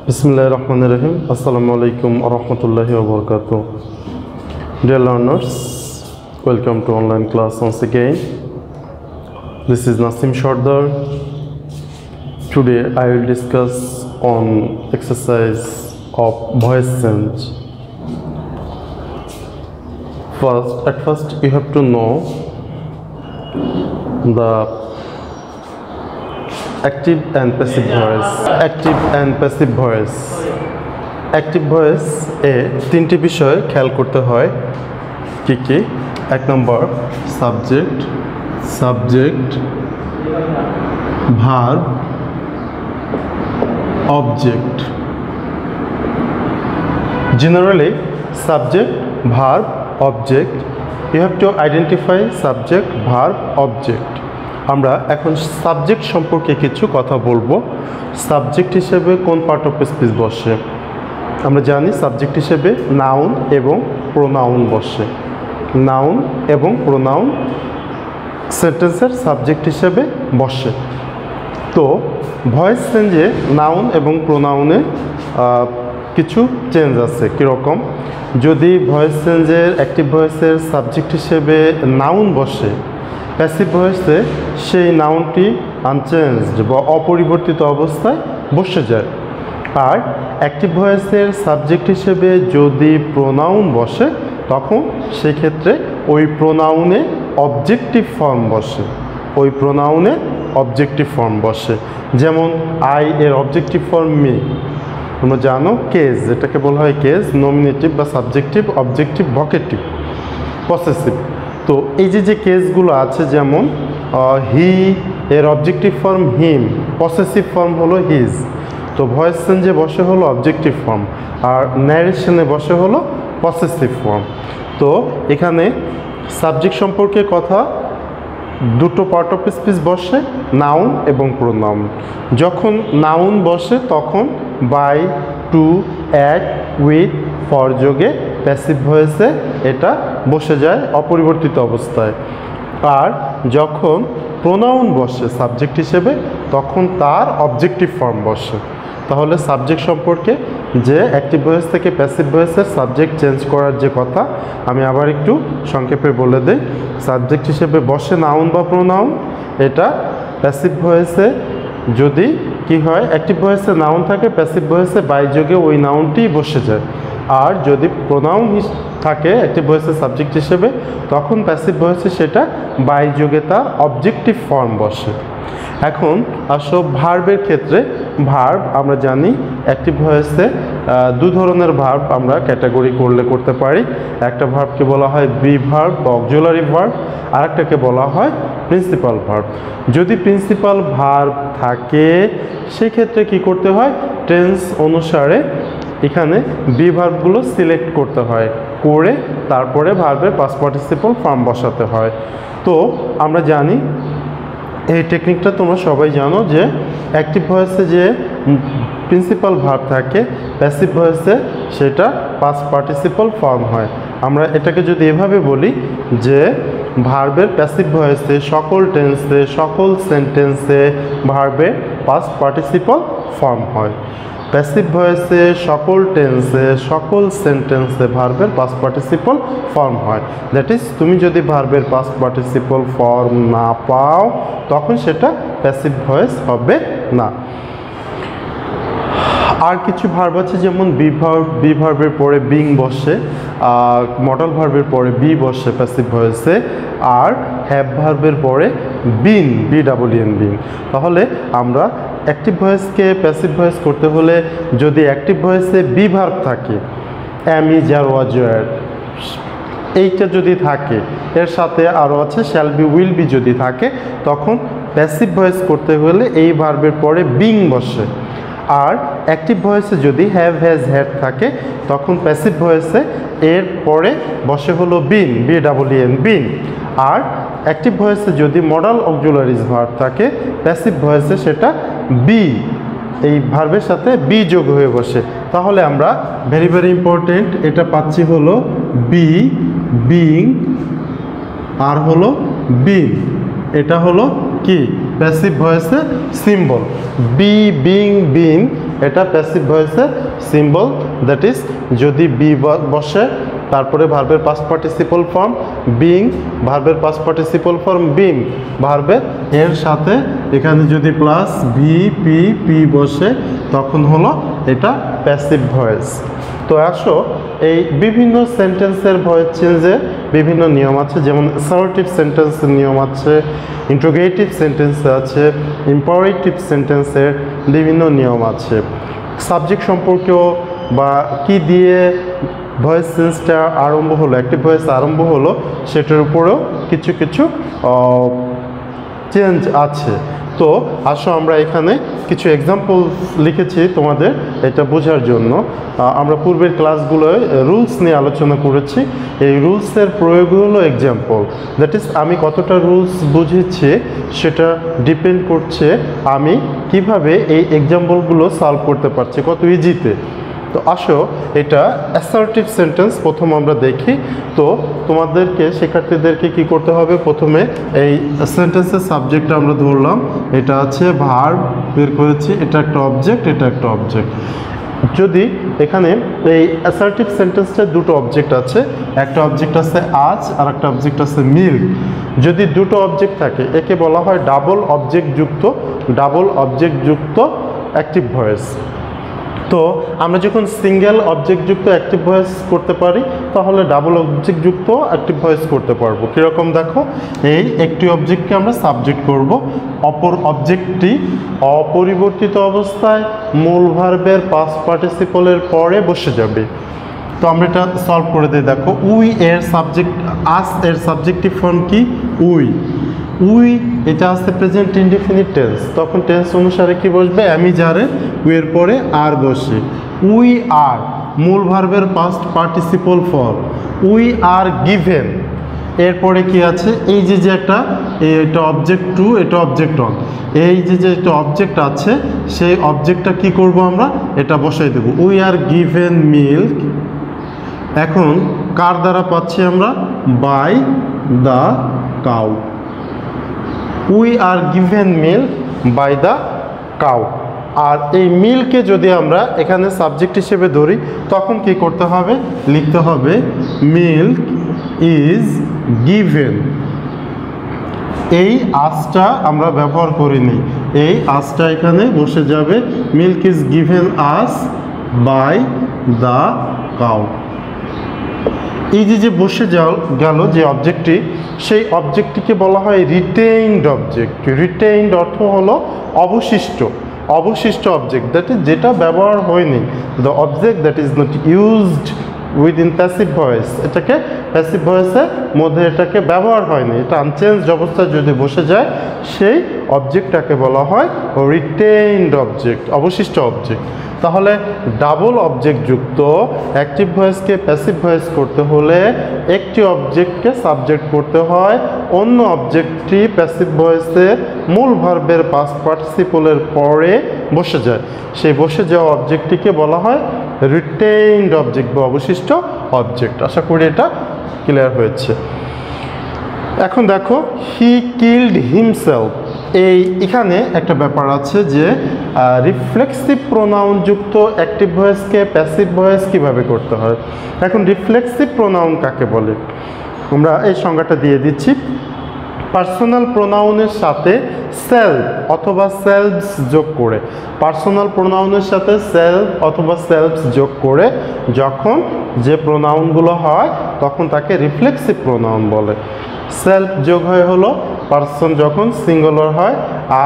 Bismillahirrahmanirrahim. Assalamu alaikum warahmatullahi wabarakatuh. Dear learners, welcome to online class once again. This is Nasim Shardar. Today I will discuss on exercise of voice change. At first you have to know the active and passive voice. Active voice এ তিনটি বিষয় খেয়াল করতে হয় কি কি। এক নম্বর subject verb object. Generally subject verb object, you have to identify subject verb object. আমরা এখন সাবজেক্ট সম্পর্কে কিছু কথা বলবো। সাবজেক্ট হিসেবে কোন পার্ট অফ স্পিচ বসে? আমরা জানি সাবজেক্ট হিসেবে নাউন এবং প্রোনাউন বসে। নাউন এবং প্রোনাউন সেন্টেন্সের সাবজেক্ট হিসেবে বসে। তো ভয়েস চেঞ্জে নাউন এবং প্রোনাউনে কিছু চেঞ্জ আছে। কীরকম? যদি ভয়েস চেঞ্জের অ্যাক্টিভ ভয়েসের সাবজেক্ট হিসেবে নাউন বসে, প্যাসিভ ভয়েসে সেই নাউনটি আনচেঞ্জড বা অপরিবর্তিত অবস্থায় বসে যায়। আর অ্যাক্টিভ ভয়েসের সাবজেক্ট হিসেবে যদি প্রোনাউন বসে, তখন সেক্ষেত্রে ওই প্রোনাউনে অবজেক্টিভ ফর্ম বসে। যেমন আই এর অবজেক্টিভ ফর্ম মি। তোমরা জানো কেস, যেটাকে বলা হয় কেস, নমিনেটিভ বা সাবজেক্টিভ, অবজেক্টিভ, ভোকেটিভ, পসেসিভ। তো এই যে কেসগুলো আছে, যেমন হি এর অবজেক্টিভ ফর্ম হিম, পসেসিভ ফর্ম হলো হিজ। তো ভয়েস চেঞ্জে বসে হলো অবজেক্টিভ ফর্ম, আর ন্যারেশনে বসে হলো পসেসিভ ফর্ম। তো এখানে সাবজেক্ট সম্পর্কে কথা, দুটো পার্ট অফ স্পিচ বসে, নাউন এবং প্রোনাউন। যখন নাউন বসে তখন by, to, at, with, for যোগে প্যাসিভ ভয়েসে এটা বসে যায় অপরিবর্তিত অবস্থায়। আর যখন প্রোনাউন বসে সাবজেক্ট হিসেবে, তখন তার অবজেক্টিভ ফর্ম বসে। তাহলে সাবজেক্ট সম্পর্কে যে অ্যাক্টিভ ভয়েস থেকে প্যাসিভ ভয়েসের সাবজেক্ট চেঞ্জ করার যে কথা, আমি আবার একটু সংক্ষেপে বলে দিই। সাবজেক্ট হিসেবে বসে নাউন বা প্রোনাউন। এটা প্যাসিভ ভয়েসে যদি কি হয়, অ্যাক্টিভ ভয়েসে নাউন থাকে, প্যাসিভ ভয়েসে বাই যোগে ওই নাউনটি বসে যায়। আর যদি প্রোনাউন থাকে অ্যাক্টিভ ভয়েসের সাবজেক্ট হিসেবে, তখন প্যাসিভ ভয়েসে সেটা বাই যোগে তার অবজেক্টিভ ফর্ম বসে। এখন আসো ভার্বের ক্ষেত্রে। ভার্ব আমরা জানি অ্যাক্টিভ ভয়েসে দু ধরনের ভার্ব আমরা ক্যাটাগরি করতে পারি। একটা ভার্বকে বলা হয় বি ভার্ব বা অক্সিলারি ভার্ব, আর একটাকে বলা হয় প্রিন্সিপাল ভার্ব। যদি প্রিন্সিপাল ভার্ব থাকে, সেক্ষেত্রে কি করতে হয়, টেন্স অনুসারে এখানে বি ভার্বগুলো সিলেক্ট করতে হয়, করে তারপরে ভার্বের পাস্ট পার্টিসিপল ফর্ম বসাতে হয়। তো আমরা জানি এই টেকনিকটা তোমরা সবাই জানো যে অ্যাক্টিভ ভয়েসে যে প্রিন্সিপাল ভার্ব থাকে, প্যাসিভ ভয়েসে সেটা পাস্ট পার্টিসিপল ফর্ম হয়। আমরা এটাকে যদি এভাবে বলি যে ভার্বের প্যাসিভ ভয়েসে সকল টেন্সে, সকল সেন্টেন্সে ভার্বের পাস্ট পার্টিসিপল ফর্ম হয়। প্যাসিভ ভয়েসে সকল টেন্সে, সকল সেন্টেন্সে ভার্বের পাস্ট পার্টিসিপল ফর্ম হয়। দ্যাট ইজ, তুমি যদি ভার্বের পাস্ট পার্টিসিপল ফর্ম না পাও, তখন সেটা প্যাসিভ ভয়েস হবে না। আর কিছু ভার্ব আছে, যেমন বি ভার্বের পরে বিং বসে, মডাল ভার্বের পরে বি বসে প্যাসিভ ভয়েসে, আর হ্যাভ ভার্বের পরে বিন, বিন। তাহলে আমরা অ্যাক্টিভ ভয়েসকে প্যাসিভ ভয়েস করতে হলে, যদি অ্যাক্টিভ ভয়েসে বি ভার্ব থাকে, অ্যাম, ইজ, আর, ওয়াজ, ওয়্যার, এইটা যদি থাকে, এর সাথে আরও আছে শ্যাল বি, উইল বি যদি থাকে, তখন প্যাসিভ ভয়েস করতে হলে এই ভার্বের পরে বিং বসে। আর অ্যাক্টিভ ভয়েসে যদি হ্যাভ, হ্যাজ, হ্যাড থাকে, তখন প্যাসিভ ভয়েসে এর পরে বসে হলো বিন, বিন। আর অ্যাক্টিভ ভয়েসে যদি মডাল অক্সিলারিজ ভার্ব থাকে, প্যাসিভ ভয়েসে সেটা বি, এই ভার্বের সাথে বি যোগ হয়ে বসে। তাহলে আমরা ভেরি ইম্পর্টেন্ট এটা পাচ্ছি হলো বি, বিং, আর হলো বিন। এটা হলো কি প্যাসিভ ভয়েসে সিম্বল। বি, বিং, বিন এটা প্যাসিভ ভয়েসের সিম্বল, দ্যাট ইজ যদি বি বসে তারপরে ভার্বের পাস্ট পার্টিসিপল ফর্ম বিং, ভার্বের পাস্ট পার্টিসিপল ফর্ম বিং, ভার্বের এর সাথে এখানে যদি প্লাস ভি পি পি বসে তখন হলো এটা প্যাসিভ ভয়েস। তো আসো এই বিভিন্ন সেন্টেন্সের ভয়েস চেঞ্জের বিভিন্ন নিয়ম আছে, যেমন অ্যাসার্টিভ সেন্টেন্সের নিয়ম আছে, ইন্ট্রোগেটিভ সেন্টেন্সে আছে, ইম্পারেটিভ সেন্টেন্সের বিভিন্ন নিয়ম আছে। সাবজেক্ট সম্পর্কেও বা কি দিয়ে ভয়েস চেঞ্জটা আরম্ভ হলো, অ্যাক্টিভ ভয়েস আরম্ভ হলো, সেটার উপরেও কিছু কিছু চেঞ্জ আছে। তো আসো আমরা এখানে কিছু এক্সাম্পল লিখেছি তোমাদের এটা বোঝার জন্য। আমরা পূর্বের ক্লাসগুলোয় রুলস নিয়ে আলোচনা করেছি, এই রুলসের প্রয়োগ হলো এক্সাম্পল, দ্যাট ইজ আমি কতটা রুলস বুঝেছি সেটা ডিপেন্ড করছে আমি কিভাবে এই এক্সাম্পলগুলো সলভ করতে পারছি, কত ইজিতে। তো আসো এটা অ্যাসার্টিভ সেন্টেন্স প্রথম আমরা দেখি। তো তোমাদেরকে শিক্ষার্থীদেরকে কি করতে হবে, প্রথমে এই সেন্টেন্সের সাবজেক্টটা আমরা ধরলাম, এটা আছে ভার্ব বের করেছি, এটা একটা অবজেক্ট, এটা একটা অবজেক্ট। যদি এখানে এই অ্যাসার্টিভ সেন্টেন্সটা দুটো অবজেক্ট আছে, একটা অবজেক্ট আছে আজ আর একটা অবজেক্ট আছে মিল্ক। যদি দুটো অবজেক্ট থাকে একে বলা হয় ডাবল অবজেক্ট যুক্ত অ্যাক্টিভ ভয়েস। তো আমরা যখন সিঙ্গেল অবজেক্ট যুক্ত অ্যাক্টিভ ভয়েস করতে পারি তাহলে ডাবল অবজেক্ট যুক্ত অ্যাক্টিভ ভয়েস করতে পারবো। কীরকম দেখো, এই একটি অবজেক্টকে আমরা সাবজেক্ট করব, অপর অবজেক্টটি অপরিবর্তিত অবস্থায় মূল ভার্বের পাস্ট পার্টিসিপলের পরে বসে যাবে। তো আমরা এটা সলভ করে দিই। দেখো উই এর সাবজেক্ট, আস এর সাবজেক্টিভ ফর্ম কি উই, এটা আসছে প্রেজেন্ট ইনডিফিনিট টেন্স, তখন টেন্স অনুসারে কি বসবে, আমি যারে উইয়ের পরে আর বসে। উই আর মূল ভার্বের past participle form, we are given, এরপরে কি আছে, এই যে এটা অবজেক্ট টু, এটা অবজেক্ট ওয়ান, এই যে একটা অবজেক্ট আছে সেই অবজেক্টটা কি করব আমরা, এটা বসাই দেব, উই আর গিভেন মিল্ক। এখন কার দ্বারা পাচ্ছি আমরা, by the cow, we are given milk by the cow. আর এই মিল্ককে যদি আমরা এখানে সাবজেক্ট হিসেবে ধরি তখন কি করতে হবে, লিখতে হবে মিল্ক ইজ গিভেন। এই আজটা আমরা ব্যবহার করিনি, এই আজটা এখানে বসে যাবে, milk is given us by the cow. এই যে বসে গেল যে অবজেক্টটি, সেই অবজেক্টটিকে বলা হয় রিটেইনড অবজেক্ট। রিটেইনড অর্থ হলো অবশিষ্ট অবজেক্ট, দ্যাট ইজ যেটা ব্যবহার হয়নি, the object that is not used within passive voice, এটাকে প্যাসিভ ভয়েসের মধ্যে এটাকে ব্যবহার হয়নি, এটা আনচেঞ্জড অবস্থায় যদি বসে যায় সেই অবজেক্টটাকে বলা হয় রিটেইনড অবজেক্ট, অবশিষ্ট অবজেক্ট। তাহলে ডাবল অবজেক্ট যুক্ত অ্যাক্টিভ ভয়েসকে প্যাসিভ ভয়েস করতে হলে একটি অবজেক্টকে সাবজেক্ট করতে হয়, অন্য অবজেক্টটি প্যাসিভ ভয়েসের মূল ভার্বের পাস্ট পার্টিসিপলের পরে বসে যায়, সেই বসে যাওয়া অবজেক্টটিকে বলা হয় রিটেইনড অবজেক্ট বা অবশিষ্ট অবজেক্ট। আশা করি এটা ক্লিয়ার হয়েছে। এখন দেখো হি কিল্ড হিমসেলফ, এখানে একটা ব্যাপার আছে যে রিফ্লেক্সিভ প্রোনাউন যুক্ত অ্যাক্টিভ ভয়েসকে প্যাসিভ ভয়েস কিভাবে করতে হয়। এখন রিফ্লেক্সিভ প্রোনাউন কাকে বলে, আমরা এই সংজ্ঞাটা দিয়ে দিচ্ছি। পার্সোনাল প্রোনাউনের সাথে সেলফ অথবা সেলফস যোগ করে, পার্সোনাল প্রোনাউনের সাথে সেলফ অথবা সেলফস যোগ করে যখন যে প্রোনাউনগুলো হয় তখন তাকে রিফ্লেক্সিভ প্রোনাউন বলে। সেলফ যোগ হয় হলো পার্সন যখন সিঙ্গুলার হয়,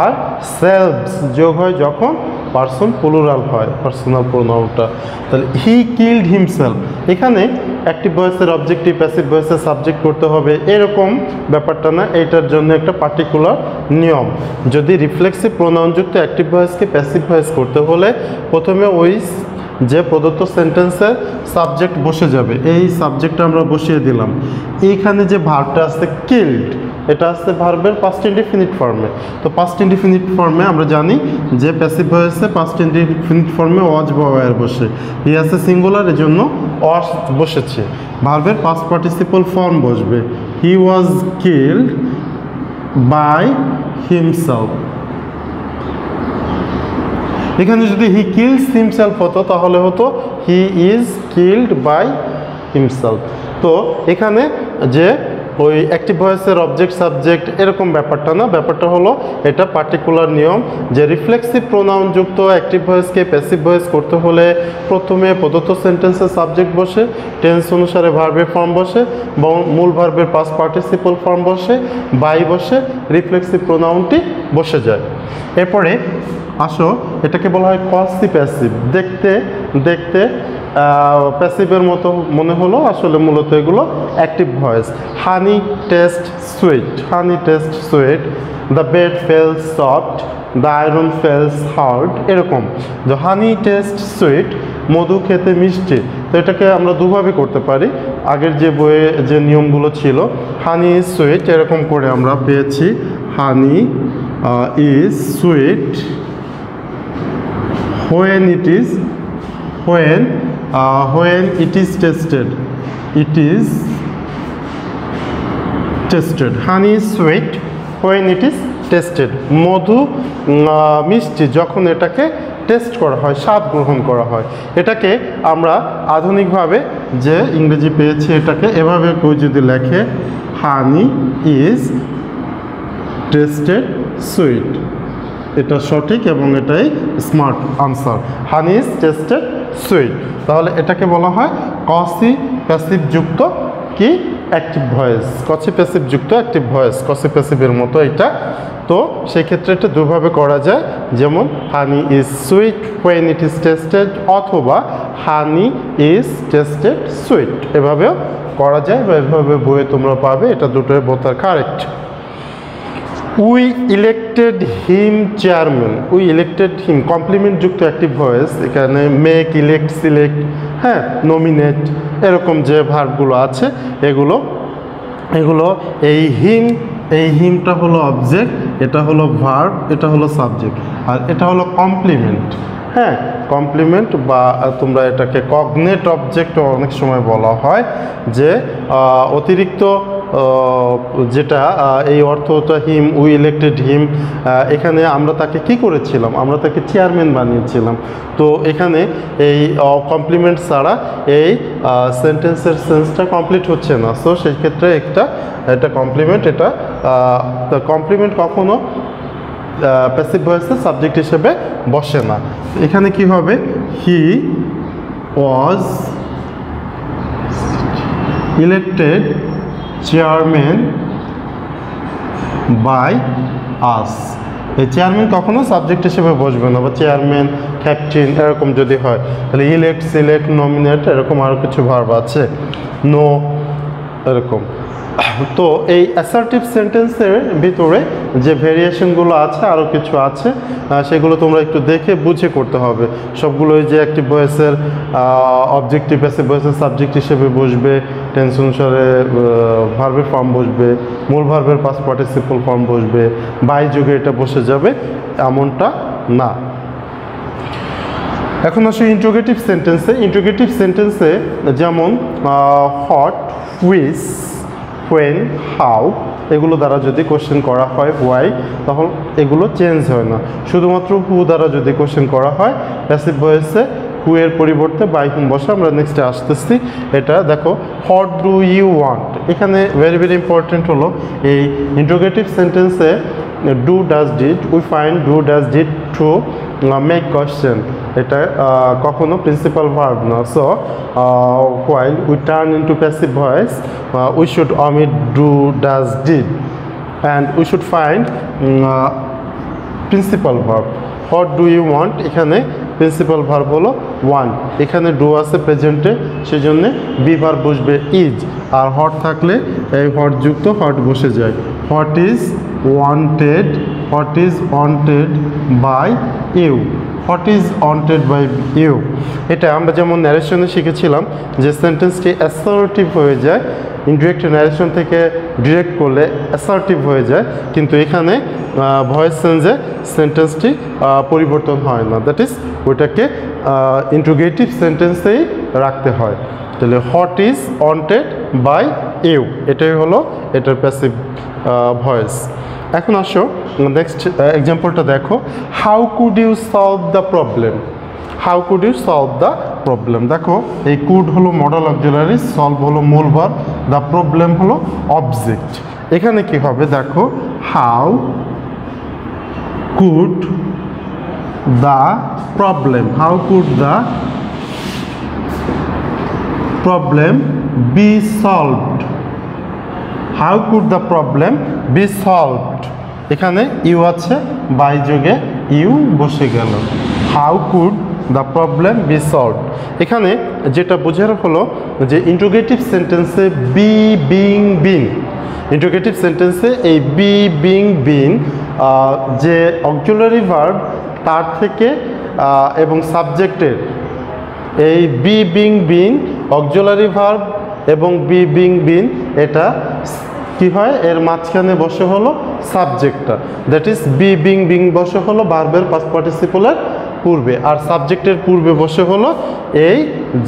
আর সেলফস যোগ হয় যখন পার্সন প্লুরাল হয় পার্সোনাল প্রোনাউনটা। তাহলে হি কিল্ড হিমসেলফ, এখানে অ্যাক্টিভ ভয়েসের অবজেক্টিভ প্যাসিভ ভয়েসের সাবজেক্ট করতে হবে এরকম ব্যাপারটা না, এইটার জন্য একটা পার্টিকুলার নিয়ম। যদি রিফ্লেক্সিভ প্রোনাউনযুক্ত অ্যাক্টিভ ভয়েসকে প্যাসিভ ভয়েস করতে হলে প্রথমে ওই যে প্রদত্ত সেন্টেন্সের সাবজেক্ট বসে যাবে, এই সাবজেক্টটা আমরা বসিয়ে দিলাম। এইখানে যে ভার্বটা আছে কিল্ড, এটা আসছে ভার্বের পাস্ট ইনডিফিনিট ফর্মে। তো পাস্ট ইনডিফিনিট ফর্মে আমরা জানি যে প্যাসিভ ভয়েসে পাস্ট ইনডিফিনিট ফর্মে ওয়াজ বা ওয়ার বসে, হি আছে সিঙ্গুলার এজন্য ওয়াজ বসেছে, ভার্বের পাস্ট পার্টিসিপল ফর্ম বসবে, he was killed by himself. এখানে যদি হি কিলস হিমসেলফ হতো তাহলে হতো he is killed by himself. তো এখানে যে ওই অ্যাক্টিভ ভয়েসের অবজেক্ট সাবজেক্ট এরকম ব্যাপারটা না, ব্যাপারটা হলো এটা পার্টিকুলার নিয়ম যে রিফ্লেক্সিভ প্রোনাউন যুক্ত অ্যাক্টিভ ভয়েসকে প্যাসিভ ভয়েস করতে হলে প্রথমে প্রদত্ত সেন্টেন্সের সাবজেক্ট বসে, টেন্স অনুসারে ভার্বের ফর্ম বসে, মূল ভার্বের পাস্ট পার্টিসিপল ফর্ম বসে, বাই বসে, রিফ্লেক্সিভ প্রোনাউনটি বসে যায়। এরপরে আসো এটাকে বলা হয় কসি প্যাসিভ। দেখতে দেখতে প্যাসিভের মতো মনে হলো, আসলে মূলত এগুলো active voice. Honey taste sweet, honey taste sweet, the bed feels soft, the iron feels hard, এরকম যে হানি টেস্ট সুইট, মধু খেতে মিষ্টি। তো এটাকে আমরা দুভাবে করতে পারি। আগের যে বইয়ে যে নিয়মগুলো ছিল, হানি ইজ সুইট এরকম করে আমরা পেয়েছি, হানি is sweet when it is tested, it is tested. Honey is sweet when it is tested. মধু মিষ্টি যখন এটাকে টেস্ট করা হয়, স্বাদ গ্রহণ করা হয়। এটাকে আমরা আধুনিকভাবে যে ইংরেজি পেয়েছি এটাকে এভাবে কেউ যদি লেখে, হানি ইজ টেস্টেড সুইট, এটা সঠিক এবং এটাই smart answer. Honey is tasted sweet. তাহলে এটাকে বলা হয় কসি প্যাসিভ যুক্ত কি অ্যাক্টিভ ভয়েস, কসি প্যাসিভ যুক্ত অ্যাক্টিভ ভয়েস, কসি প্যাসিভের মতো এটা। তো সেই ক্ষেত্রে এটা দুভাবে করা যায়, যেমন হানি is sweet when it is tasted, অথবা হানি ইজ টেস্টেড সুইট, এভাবেও করা যায় বা এভাবে বইয়ে তোমরা পাবে। এটা দুটোই বোথ আর correct. We elected him chairman, we elected him complement যুক্ত অ্যাক্টিভ ভয়েস। এখানে মেক, ইলেক্ট, সিলেক্ট, হ্যাঁ, নমিনেট, এরকম যে ভার্বগুলো আছে এগুলো এই হিমটা হলো অবজেক্ট, এটা হলো ভার্ব, এটা হলো সাবজেক্ট, আর এটা হলো কমপ্লিমেন্ট। হ্যাঁ, কমপ্লিমেন্ট বা তোমরা এটাকে কগনেট অবজেক্টও অনেক সময় বলা হয়, যে অতিরিক্ত যেটা এই অর্থটা হিম, উই ইলেক্টেড হিম, এখানে আমরা তাকে কি করেছিলাম, আমরা তাকে চেয়ারম্যান বানিয়েছিলাম। তো এখানে এই কমপ্লিমেন্ট ছাড়া এই সেন্টেন্সের সেন্সটা কমপ্লিট হচ্ছে না। সো সেই ক্ষেত্রে এটা কমপ্লিমেন্ট, এটা কমপ্লিমেন্ট কখনো প্যাসিভ ভয়েসের সাবজেক্ট হিসেবে বসে না। এখানে কি হবে, he was elected chairman by us. এই চেয়ারম্যান কখনো সাবজেক্ট হিসেবে বসবে না, বা চেয়ারম্যান, ক্যাপ্টেন এরকম যদি হয় তাহলে ইলেক্ট, সিলেক্ট, নমিনেট এরকম আরও কিছু ভার্ব আছে, নো এরকম। তো এই অ্যাসার্টিভ সেন্টেন্সের ভিতরে যে ভেরিয়েশনগুলো আছে, আরও কিছু আছে, সেগুলো তোমরা একটু দেখে বুঝে করতে হবে। সবগুলোই যে অ্যাক্টিভ ভয়েসের অবজেক্টিভ প্যাসিভ ভয়েসের সাবজেক্ট হিসেবে বসবে, টেন্স অনুসারে ভার্বের ফর্ম বসবে, মূল ভার্বের পাস্ট পার্টিসিপল ফর্ম বসবে, বাই যুগে এটা বসে যাবে, এমনটা না। এখন আসলে ইন্ট্রোগেটিভ সেন্টেন্সে। ইন্ট্রোগেটিভ সেন্টেন্সে যেমন হট, হুইচ, হোয়েন, হাউ এগুলো দ্বারা যদি কোশ্চেন করা হয়, হোয়াই, তখন এগুলো চেঞ্জ হয় না। শুধুমাত্র হু দ্বারা যদি কোশ্চেন করা হয়, প্যাসিভ ভয়েসে হু এর পরিবর্তে বাই হুম বসে। আমরা নেক্সটে আসতেছি। এটা দেখো, হোয়াট ডু ইউ ওয়ান্ট, এখানে ভেরি ভেরি ইম্পর্টেন্ট হলো এই ইন্ট্রোগেটিভ সেন্টেন্সে do, does, did, we find do, does, did to make question, এটা কখনো প্রিন্সিপাল ভার্ব না। So while we turn into passive voice, we should omit do, does, did, and we should find principal verb. What do you want, এখানে principal verb হলো want. এখানে do আছে প্রেজেন্টে, সেই জন্যে বি ভার্ব বসবে is, আর হট থাকলে এই হট যুক্ত হট বসে যায়। What is wanted, what is wanted by you, what is wanted by you. এটা আমরা যেমন ন্যারেশনে শিখেছিলাম যে সেন্টেন্সটি অ্যাসার্টিভ হয়ে যায়, ইনডিরেক্ট ন্যারেশন থেকে ডিরেক্ট করলে অ্যাসার্টিভ হয়ে যায়, কিন্তু এখানে ভয়েস চেঞ্জে সেন্টেন্সটি পরিবর্তন হয় না। দ্যাট ইজ ওইটাকে ইন্ট্রোগেটিভ সেন্টেন্সেই রাখতে হয়। তাহলে what is wanted by you, এটাই হলো এটার প্যাসিভ ভয়েস। এখন আসো নেক্সট এক্সাম্পলটা দেখো, how could you solve the problem. How could you solve the problem. দেখো এই কুড হলো মডেল অক্সিলারি, সলভ হলো মূল ভার্ব, দ্য প্রবলেম হলো অবজেক্ট। এখানে কি হবে দেখো, how could the problem, how could the problem be solved, how could the problem be solved. এখানে ইউ আছে, বাই যোগে ইউ বসে গেল, how could the problem be solved. এখানে যেটা বোঝার হলো যে ইন্টারোগেটিভ সেন্টেন্সে বি বিং বিন, ইন্টারোগেটিভ সেন্টেন্সে এই বি বিং বিন যে অক্সিলারি ভার্ব তার থেকে এবং সাবজেক্টের এই be being been auxiliary verb এবং বি বিং বিন এটা কি হয়, এর মাঝখানে বসে হলো সাবজেক্টটা, that is be being being বসে হলো ভার্বের পাস্ট পার্টিসিপলের পূর্বে, আর সাবজেক্টের পূর্বে বসে হলো এই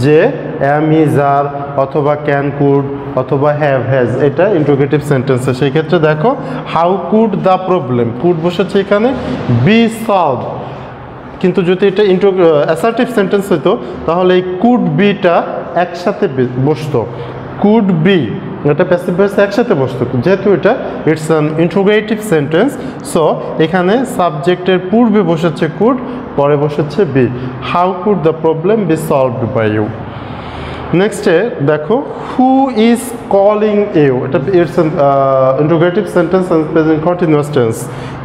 যে অ্যাম ইজ আর অথবা ক্যান কুড অথবা হ্যাভ হ্যাজ, এটা ইন্টারোগেটিভ সেন্টেন্সে। সেই ক্ষেত্রে দেখো how could the problem, could বসেছে এখানে, বি সলভ। কিন্তু যদি এটা অ্যাসার্টিভ সেন্টেন্স হতো তাহলে এই কুড বিটা একসাথে বসতো, কুড বি এটা প্যাসিভ ভয়েসে একসাথে বসতো, যেহেতু এটা it's an interrogative sentence, so এখানে সাবজেক্টের পূর্বে বসেছে কুড, পরে বসেছে be. How could the problem be solved by you. নেক্সটে দেখো হু ইজ কলিং ইউ, এটা it's an interrogative sentence and present continuous tense.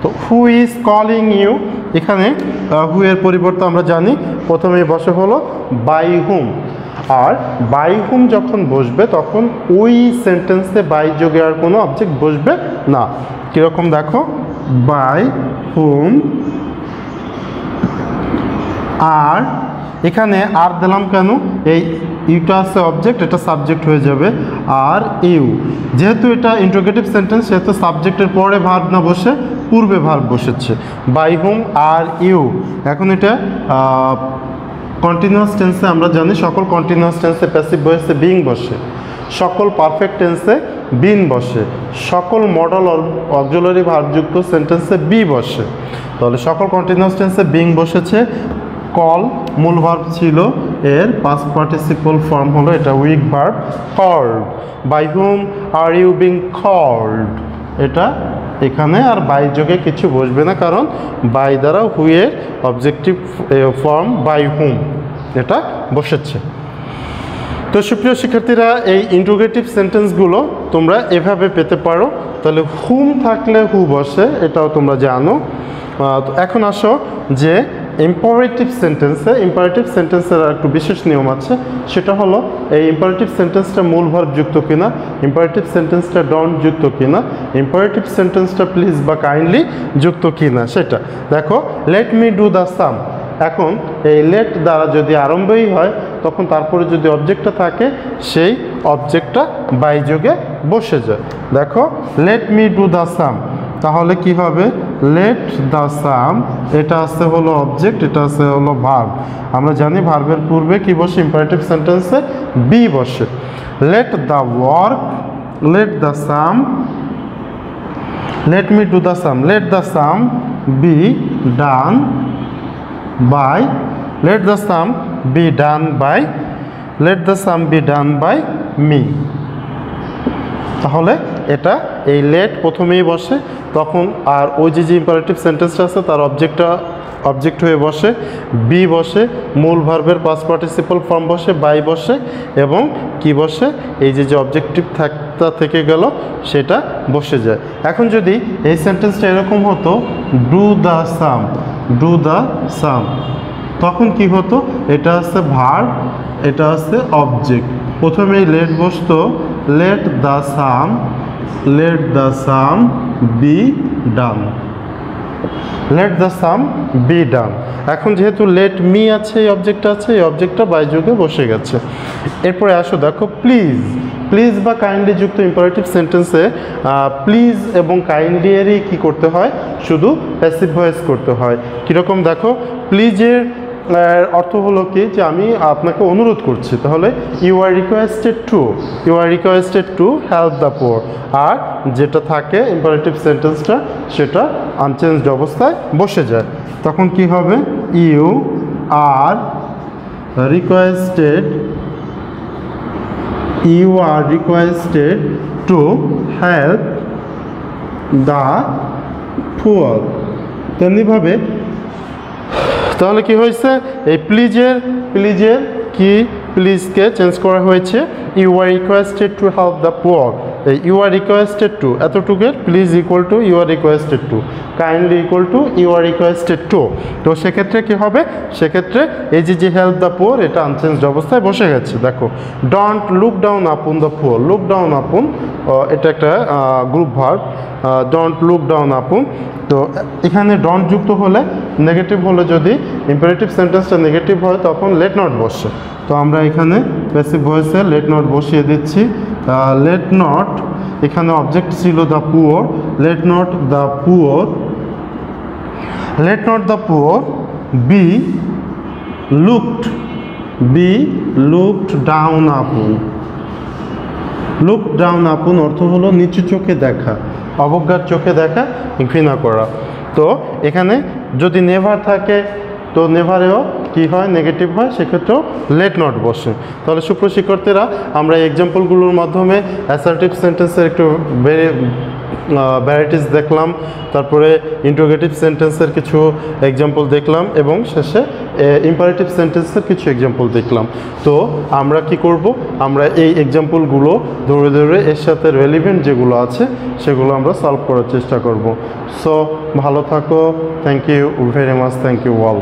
তো হু ইজ কলিং ইউ, এখানে হু এর পরিবর্তে আমরা জানি প্রথমেই বসে হলো বাই হুম, আর বাই হুম যখন বসবে তখন ওই সেন্টেন্সে বাই যোগে আর কোনো অবজেক্ট বসবে না। কীরকম দেখো, বাই হুম, আর এখানে আর দিলাম কেন, এই ইউটা আছে অবজেক্ট, এটা সাবজেক্ট হয়ে যাবে, আর ইউ যেহেতু এটা ইন্টারোগেটিভ সেন্টেন্স সেহেতু সাবজেক্টের পরে ভার্ব না বসে পূর্বে ভার্ব বসেছে, বাই হুম আর ইউ। এখন এটা কন্টিনিউয়াস টেন্সে আমরা জানি সকল কন্টিনিউয়াস টেন্সে প্যাসিভ ভয়েসে বিং বসে, সকল পারফেক্ট টেন্সে বিন বসে, সকল মডেল অক্সিলারি ভার্বযুক্ত সেন্টেন্সে বি বসে। তাহলে সকল কন্টিনিউয়াস টেন্সে বিং বসেছে, কল মূল ভার্ব ছিল, এর পাস্ট পার্টিসিপল ফর্ম হলো এটা weak verb called. By whom are you being called, এটা এখানে আর বাই যোগে কিছু বসবে না, কারণ বাই দ্বারা হুয়ের অবজেক্টিভ ফর্ম বাই হুম এটা বসেছে। তো সুপ্রিয় শিক্ষার্থীরা, এই ইন্টারোগেটিভ সেন্টেন্সগুলো তোমরা এভাবে পেতে পারো। তাহলে হুম থাকলে হু বসে, এটাও তোমরা জানো। তো এখন আসো যে ইম্পারেটিভ সেন্টেন্সের একটু বিশেষ নিয়ম আছে, সেটা হলো এই ইম্পারেটিভ সেন্টেন্সটা মূল ভার্ব যুক্ত কিনা, ইম্পারেটিভ সেন্টেন্সটা ডন্ট যুক্ত কিনা, ইম্পারেটিভ সেন্টেন্সটা প্লিজ বা কাইন্ডলি যুক্ত কিনা সেটা দেখো। লেট মি ডু দ্য সাম, এখন এই লেট দ্বারা যদি আরম্ভই হয় তখন তারপরে যদি অবজেক্টটা থাকে সেই অবজেক্টটা বাই যোগে বসে যায়। দেখো লেট মি ডু দ্য সাম, তাহলে কি হবে, লেট দ্য সাম, এটা আছে হলো অবজেক্ট, এটা আছে হলো ভার্ব। আমরা জানি ভার্বের পূর্বে কি বসে, ইম্পারেটিভ সেন্টেন্সে বি বসে। Let the work, let the sum, let me do the sum, let the sum be done by, let the sum be done by, let the sum be done by me. তাহলে এটা এই late প্রথমেই বসে, তখন আর ওই যে imperative সেন্টেন্সটা আছে তার অবজেক্ট হয়ে বসে, বি বসে, মূল ভার্বের পাস্ট পার্টিসিপল ফর্ম বসে, বাই বসে, এবং কি বসে, এই যে অবজেক্টিভ থেকে গেল সেটা বসে যায়। এখন যদি এই সেন্টেন্সটা এরকম হতো do the sum, do the sum, তখন কি হতো, এটা আছে ভার্ব, এটা আছে অবজেক্ট, প্রথমেই লেট বসতো, late the sum, let the sum be done, late the sum be ডান। এখন যেহেতু লেট মি আছে, এই অবজেক্টটা আছে, এই অবজেক্টটা বাই যোগে বসে গেছে। এরপরে আসো দেখো প্লিজ, প্লিজ বা কাইন্ডলি যুক্ত ইম্পারেটিভ সেন্টেন্সে প্লিজ এবং কাইন্ডলি এরই কী করতে হয়, শুধু প্যাসিভ ভয়েস করতে হয়। কীরকম দেখো, প্লিজের অর্থ হলো কি যে আমি আপনাকে অনুরোধ করছি, তাহলে you are requested to help the poor. আর যেটা থাকে ইম্পারেটিভ সেন্টেন্সটা সেটা আনচেঞ্জড অবস্থায় বসে যায়, তখন কি হবে? You are requested to help the poor. তেমনিভাবে তাহলে কি হয়েছে? এই প্লিজের কি প্লিজকে চেঞ্জ করা হয়েছে you are requested to help the poor. এই ইউ আর রিকোয়েস্টেড টু এতটুকুর please equal to you are requested to, kindly equal to you are requested to. তো সেক্ষেত্রে কি হবে? সেক্ষেত্রে এই যে হেল্প দ্য পুয়ার এটা আনচেঞ্জড অবস্থায় বসে গেছে। দেখো, don't look down upon the poor. Look down upon এটা একটা group verb, don't look down upon. তো এখানে ডন্ট যুক্ত হলে নেগেটিভ হলে, যদি ইম্পারেটিভ সেন্টেন্সটা নেগেটিভ হয় তখন লেট নট বসে। তো আমরা এখানে প্যাসিভ ভয়েসে লেট নট বসিয়ে দিচ্ছি। লেট নট, এখানে অবজেক্ট ছিল the poor, let not the poor be looked down upon. Look down upon অর্থ হলো নিচু চোখে দেখা, অবজ্ঞার চোখে দেখা, ঘৃণা করা। তো এখানে যদি নেভার থাকে তো নেভারেও কি হয়? নেগেটিভ হয়, সেক্ষেত্রেও লেট নট বসে। তাহলে সুপ্রশিক্ষার্থীরা, আমরা এই এক্সাম্পলগুলোর মাধ্যমে অ্যাসার্টিভ সেন্টেন্সের একটু ভ্যারাইটিস দেখলাম, তারপরে ইন্টারোগেটিভ সেন্টেন্সের কিছু এক্সাম্পল দেখলাম, এবং শেষে ইম্পারেটিভ সেন্টেন্সের কিছু এক্সাম্পল দেখলাম। তো আমরা কি করব? আমরা এই এক্সাম্পলগুলো ধরে ধরে এর সাথে রেলিভেন্ট যেগুলো আছে সেগুলো আমরা সলভ করার চেষ্টা করব। সো ভালো থাকো। Thank you very much. Thank you all.